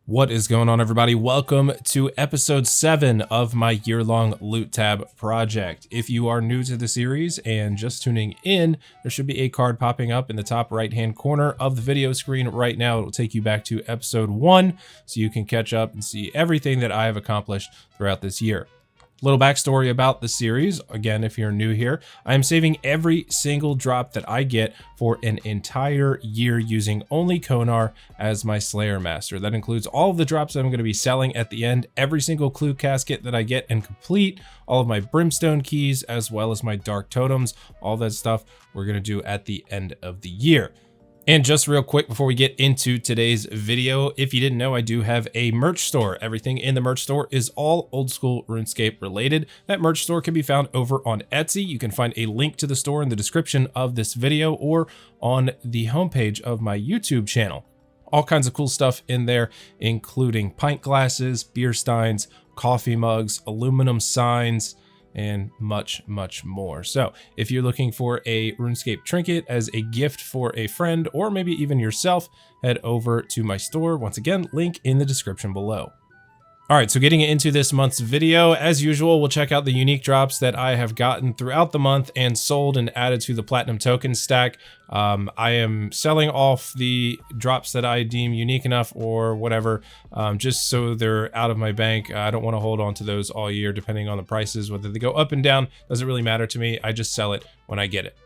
What is going on, everybody? Welcome to episode 7 of my year-long loot tab project. If you are new to the series and just tuning in, there should be a card popping up in the top right-hand corner of the video screen right now. It will take you back to episode 1 so you can catch up and see everything that I have accomplished throughout this year. Little backstory about the series. Again, if you're new here, I am saving every single drop that I get for an entire year using only Konar as my Slayer Master. That includes all of the drops that I'm going to be selling at the end, every single clue casket that I get and complete, all of my brimstone keys, as well as my dark totems. All that stuff we're going to do at the end of the year. And just real quick before we get into today's video, if you didn't know, I do have a merch store. Everything in the merch store is all old school RuneScape related. That merch store can be found over on Etsy. You can find a link to the store in the description of this video or on the homepage of my YouTube channel. All kinds of cool stuff in there, including pint glasses, beer steins, coffee mugs, aluminum signs, and much more. So if you're looking for a RuneScape trinket as a gift for a friend or maybe even yourself, head over to my store. Once again, link in the description below. All right, so getting into this month's video, as usual, we'll check out the unique drops that I have gotten throughout the month and sold and added to the platinum token stack. I am selling off the drops that I deem unique enough or whatever, just so they're out of my bank. I don't want to hold on to those all year, depending on the prices, whether they go up and down, doesn't really matter to me. I just sell it when I get it.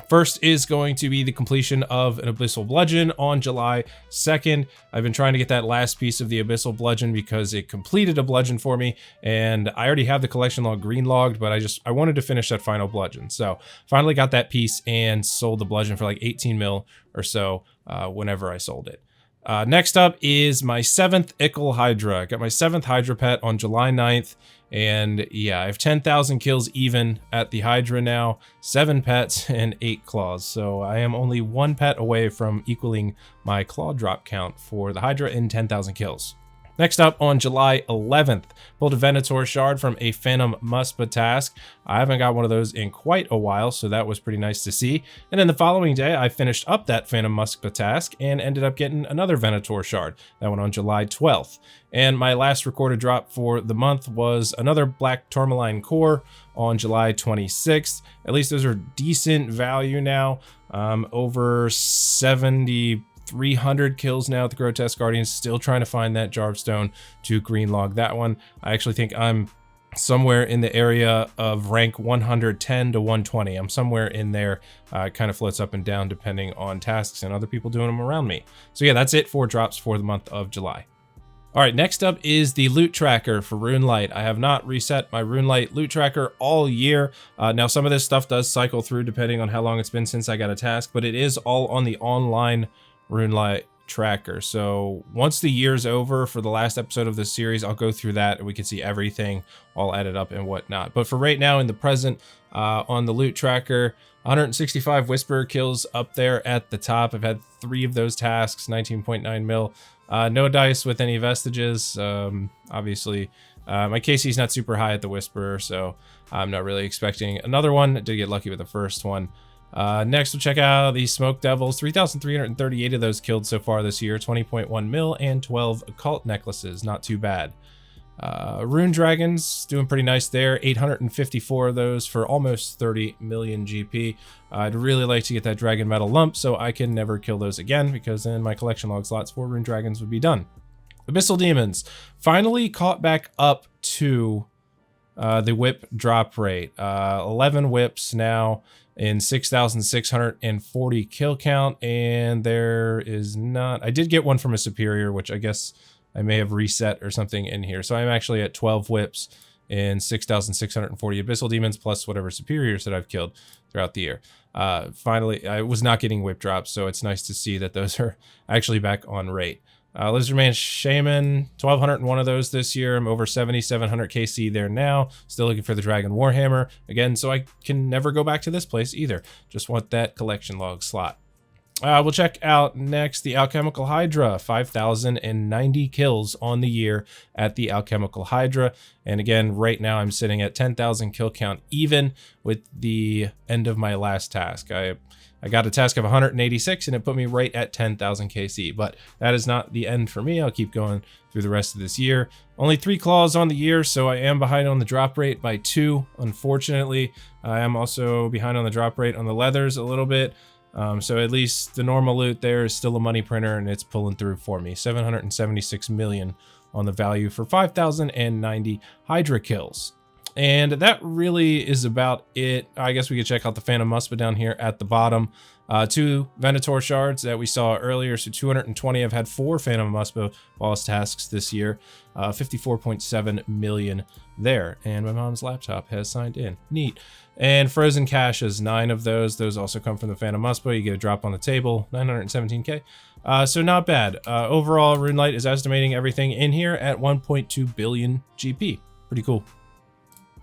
First is going to be the completion of an Abyssal Bludgeon on July 2nd. I've been trying to get that last piece of the Abyssal Bludgeon because it completed a bludgeon for me, and I already have the collection log green logged, but I wanted to finish that final bludgeon. So finally got that piece and sold the bludgeon for like 18 mil or so whenever I sold it. Next up is my 7th Ickle Hydra. I got my 7th Hydra pet on July 9th. And yeah, I have 10,000 kills even at the Hydra now, 7 pets and 8 claws. So I am only 1 pet away from equaling my claw drop count for the Hydra in 10,000 kills. Next up on July 11th, pulled a Venator shard from a Phantom Muspah task. I haven't got one of those in quite a while, so that was pretty nice to see. And then the following day, I finished up that Phantom Muspah task and ended up getting another Venator shard. That one on July 12th. And my last recorded drop for the month was another Black Tourmaline core on July 26th. At least those are decent value now, over 300 kills now with the Grotesque Guardians, still trying to find that Jarvstone to green log that one. I actually think I'm somewhere in the area of rank 110 to 120. I'm somewhere in there. It kind of floats up and down depending on tasks and other people doing them around me. So yeah, that's it for drops for the month of July. All right, next up is the loot tracker for RuneLite. I have not reset my RuneLite loot tracker all year. Now, some of this stuff does cycle through depending on how long it's been since I got a task, but it is all on the online RuneLite tracker. So once the year's over for the last episode of this series, I'll go through that and we can see everything all added up and whatnot. But for right now in the present, on the loot tracker, 165 Whisperer kills up there at the top. I've had 3 of those tasks, 19.9 mil. No dice with any vestiges. Obviously, my KC is not super high at the Whisperer, so I'm not really expecting another one. I did get lucky with the first one. Next, we'll check out the Smoke Devils. 3,338 of those killed so far this year, 20.1 mil and 12 occult necklaces. Not too bad. Rune Dragons, doing pretty nice there. 854 of those for almost 30 million GP. I'd really like to get that Dragon Metal lump so I can never kill those again, because then my collection log slots for Rune Dragons would be done. Abyssal Demons, finally caught back up to the whip drop rate. 11 whips now in 6,640 kill count, and there is not... I did get one from a superior, which I guess I may have reset or something in here. So I'm actually at 12 whips in 6,640 Abyssal Demons plus whatever superiors that I've killed throughout the year. Finally, I was not getting whip drops, so it's nice to see that those are actually back on rate. Lizardman Shaman, 1,201 of those this year. I'm over 7,700 KC there now. Still looking for the Dragon Warhammer again, so I can never go back to this place either. Just want that collection log slot. We'll check out next the Alchemical Hydra, 5,090 kills on the year at the Alchemical Hydra. And again, right now I'm sitting at 10,000 kill count even with the end of my last task. I got a task of 186 and it put me right at 10,000 KC, but that is not the end for me. I'll keep going through the rest of this year. Only 3 claws on the year, so I am behind on the drop rate by 2, unfortunately. I am also behind on the drop rate on the leathers a little bit. So at least the normal loot there is still a money printer and it's pulling through for me. 776 million on the value for 5,090 Hydra kills. And that really is about it. I guess we could check out the Phantom Muspa down here at the bottom. 2 Venator shards that we saw earlier, so 220. I've had 4 Phantom Muspa boss tasks this year. 54.7 million there. And my mom's laptop has signed in. Neat. And Frozen Caches, 9 of those. Those also come from the Phantom Muspa. You get a drop on the table, 917k. So not bad. Overall, RuneLite is estimating everything in here at 1.2 billion GP. Pretty cool.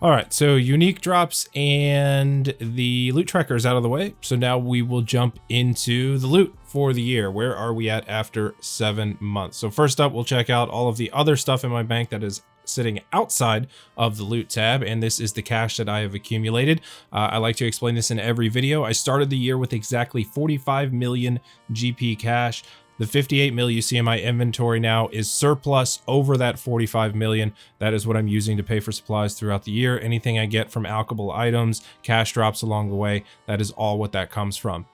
All right, so unique drops and the loot tracker is out of the way. So now we will jump into the loot for the year. Where are we at after 7 months? So first up, we'll check out all of the other stuff in my bank that is sitting outside of the loot tab, and this is the cash that I have accumulated. I like to explain this in every video. I started the year with exactly 45 million GP cash. The 58 mil you see in my inventory now is surplus over that 45 million. That is what I'm using to pay for supplies throughout the year. Anything I get from alchable items, cash drops along the way, that is all what that comes from.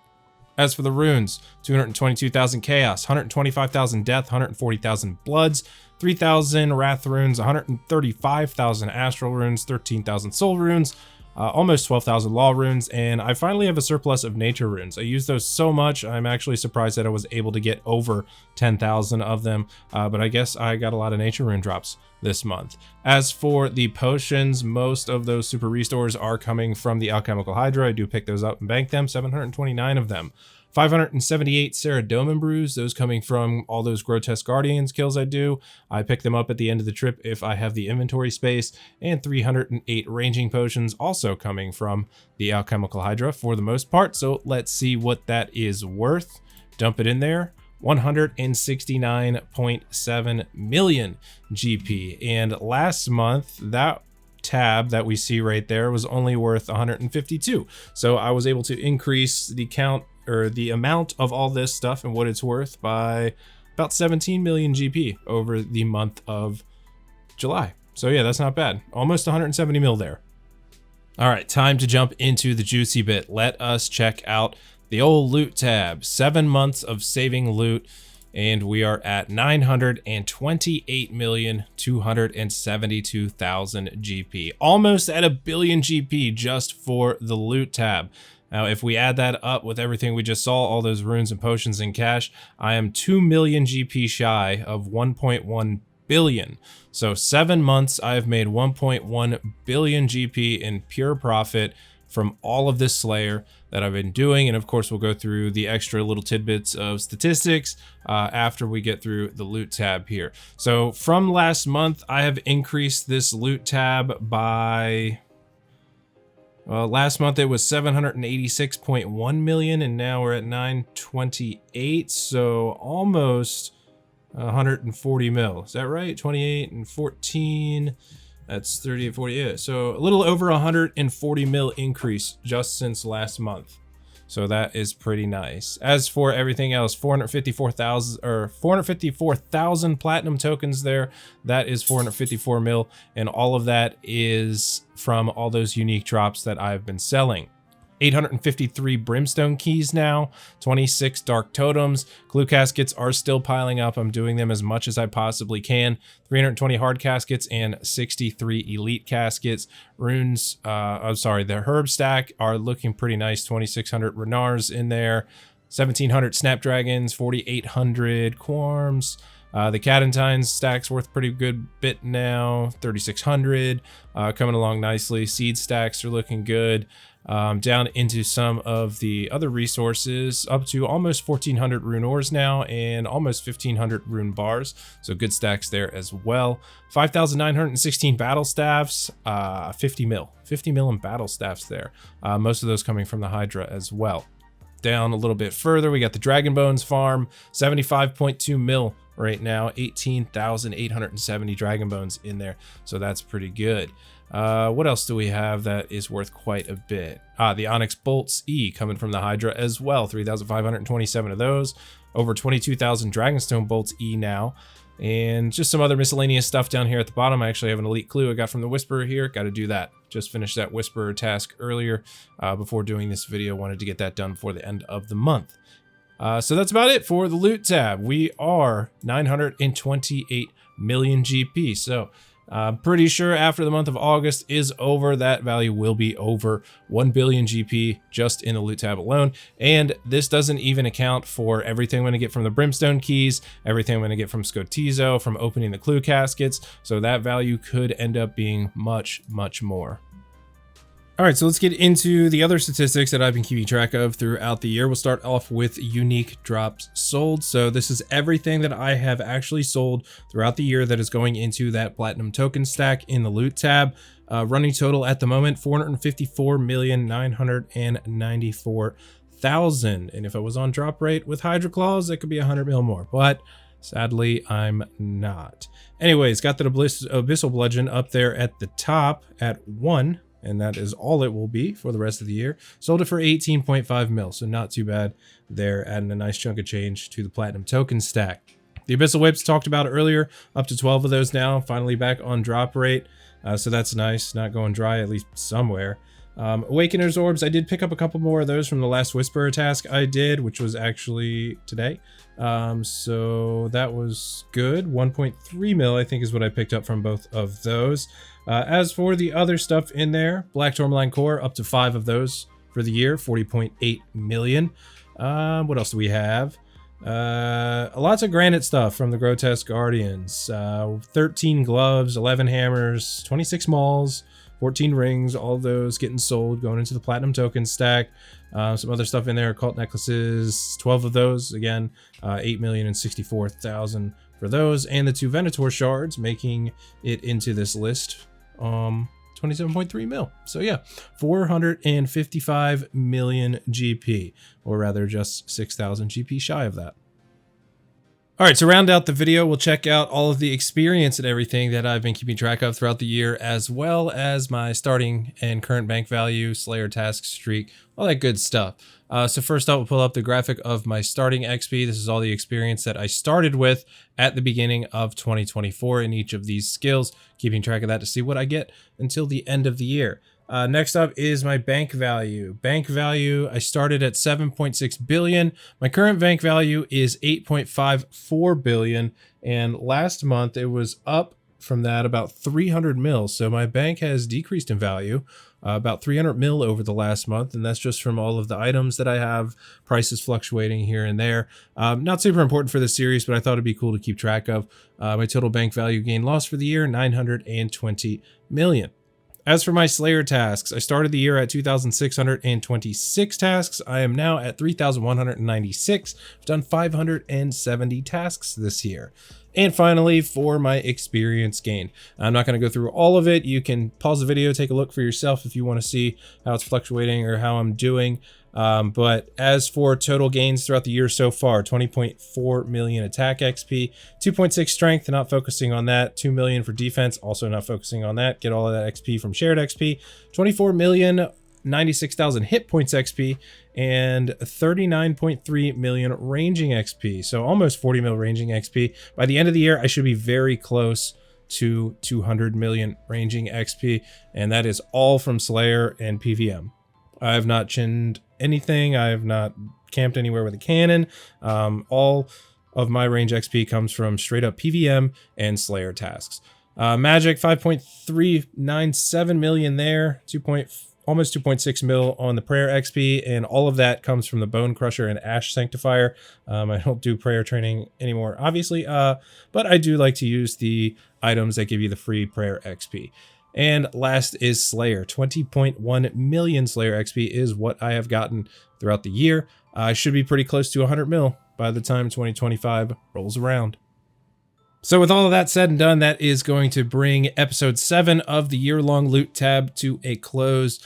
As for the runes, 222,000 chaos, 125,000 death, 140,000 bloods, 3,000 wrath runes, 135,000 astral runes, 13,000 soul runes, almost 12,000 law runes, and I finally have a surplus of nature runes. I use those so much, I'm actually surprised that I was able to get over 10,000 of them, but I guess I got a lot of nature rune drops this month. As for the potions, most of those super restores are coming from the Alchemical Hydra. I do pick those up and bank them, 729 of them. 578 Ceradomin brews, those coming from all those Grotesque Guardians kills I do. I pick them up at the end of the trip if I have the inventory space, and 308 ranging potions also coming from the Alchemical Hydra for the most part. So let's see what that is worth. Dump it in there. 169.7 million GP. And last month, that tab that we see right there was only worth 152. So I was able to increase the count or the amount of all this stuff and what it's worth by about 17 million GP over the month of July. So yeah, that's not bad. Almost 170 mil there. All right, time to jump into the juicy bit. Let us check out the old loot tab. 7 months of saving loot, and we are at 928,272,000 GP. Almost at a billion GP just for the loot tab. Now, if we add that up with everything we just saw, all those runes and potions and cash, I am 2 million GP shy of 1.1 billion. So 7 months, I have made 1.1 billion GP in pure profit from all of this Slayer that I've been doing. And of course, we'll go through the extra little tidbits of statistics after we get through the loot tab here. So from last month, I have increased this loot tab by... Well, last month it was 786.1 million, and now we're at 928, so almost 140 mil. Is that right? 28 and 14, that's 30 and 40, yeah. So a little over 140 mil increase just since last month. So that is pretty nice. As for everything else, 454,000 platinum tokens there. That is 454 mil, and all of that is from all those unique drops that I've been selling. 853 brimstone keys now, 26 dark totems. Clue caskets are still piling up. I'm doing them as much as I possibly can. 320 hard caskets and 63 elite caskets. Runes, I'm sorry, the herb stack are looking pretty nice. 2,600 renars in there, 1,700 snapdragons, 4,800 quarms. The Catentines stack's worth a pretty good bit now, 3,600, coming along nicely. Seed stacks are looking good. Down into some of the other resources, up to almost 1,400 rune ores now and almost 1,500 rune bars. So good stacks there as well. 5,916 battle staffs, 50 mil in battle staffs there. Most of those coming from the Hydra as well. down a little bit further, we got the Dragon Bones farm, 75.2 mil right now, 18,870 Dragon Bones in there. So that's pretty good. What else do we have that is worth quite a bit? The Onyx Bolts E coming from the Hydra as well, 3,527 of those. Over 22,000 Dragonstone Bolts E now. And just some other miscellaneous stuff down here at the bottom. I actually have an elite clue I got from the Whisperer here. Got to do that. Just finished that Whisperer task earlier before doing this video. Wanted to get that done before the end of the month. So that's about it for the loot tab. We are 928 million GP. So I'm pretty sure after the month of August is over, that value will be over 1 billion GP just in the loot tab alone. And this doesn't even account for everything I'm going to get from the Brimstone keys, everything I'm going to get from Scotizo, from opening the clue caskets. So that value could end up being much, much more. All right, so let's get into the other statistics that I've been keeping track of throughout the year. We'll start off with unique drops sold. So this is everything that I have actually sold throughout the year that is going into that platinum token stack in the loot tab. Running total at the moment, 454,994,000. And if I was on drop rate with Hydra Claws, that could be 100 mil more, but sadly, I'm not. Anyways, got the Abyssal Bludgeon up there at the top at 1. And that is all it will be for the rest of the year. Sold it for 18.5 mil, so not too bad there, adding a nice chunk of change to the platinum token stack. The Abyssal Whips talked about earlier, up to 12 of those now, finally back on drop rate. So that's nice, not going dry, at least somewhere. Awakener's Orbs, I did pick up a couple more of those from the last Whisperer task I did, which was actually today. So that was good. 1.3 mil, I think, is what I picked up from both of those. As for the other stuff in there, Black Tourmaline Core, up to 5 of those for the year, 40.8 million. What else do we have? Lots of granite stuff from the Grotesque Guardians. 13 gloves, 11 hammers, 26 mauls, 14 rings, all those getting sold, going into the platinum token stack. Some other stuff in there, occult necklaces, 12 of those, again, 8,064,000 for those, and the 2 Venator shards, making it into this list. 27.3 mil. So yeah, 455 million GP, or rather just 6,000 GP shy of that. All right, to round out the video, we'll check out all of the experience and everything that I've been keeping track of throughout the year, as well as my starting and current bank value, Slayer task streak, all that good stuff. So first up, we'll pull up the graphic of my starting XP. This is all the experience that I started with at the beginning of 2024 in each of these skills, keeping track of that to see what I get until the end of the year. Next up is my bank value. Bank value, I started at 7.6 billion. My current bank value is 8.54 billion. And last month it was up from that about 300 mil. So my bank has decreased in value about 300 mil over the last month. And that's just from all of the items that I have, prices fluctuating here and there. Not super important for this series, but I thought it'd be cool to keep track of. My total bank value gain loss for the year, 920 million. As for my Slayer tasks, I started the year at 2,626 tasks. I am now at 3,196. I've done 570 tasks this year. And finally, for my experience gain. I'm not going to go through all of it. You can pause the video, take a look for yourself if you want to see how it's fluctuating or how I'm doing. But as for total gains throughout the year so far, 20.4 million attack XP, 2.6 strength, not focusing on that, 2 million for defense, also not focusing on that, get all of that XP from shared XP, 24 million, 96,000 hit points XP, and 39.3 million ranging XP. So almost 40 mil ranging XP. By the end of the year, I should be very close to 200 million ranging XP, and that is all from Slayer and PVM. I have not chinned anything. I have not camped anywhere with a cannon. All of my range XP comes from straight up PVM and Slayer tasks. Magic, 5.397 million there, almost 2.6 mil on the prayer XP, and all of that comes from the Bone Crusher and Ash Sanctifier. I don't do prayer training anymore, obviously, but I do like to use the items that give you the free prayer XP. And last is Slayer. 20.1 million Slayer XP is what I have gotten throughout the year. I should be pretty close to 100 mil by the time 2025 rolls around. So with all of that said and done, that is going to bring episode 7 of the year-long loot tab to a close.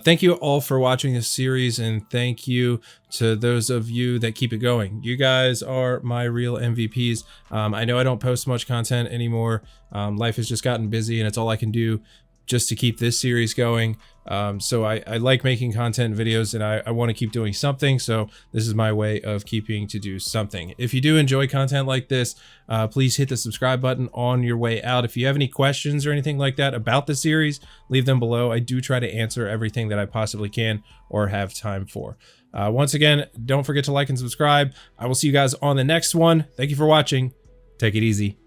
Thank you all for watching this series, and thank you to those of you that keep it going. You guys are my real MVPs. I know I don't post much content anymore. Life has just gotten busy, and it's all I can do just to keep this series going. So I like making content videos, and I want to keep doing something. So this is my way of keeping to do something. If you do enjoy content like this, please hit the subscribe button on your way out. If you have any questions or anything like that about the series, leave them below. I do try to answer everything that I possibly can or have time for. Once again, don't forget to like and subscribe. I will see you guys on the next one. Thank you for watching. Take it easy.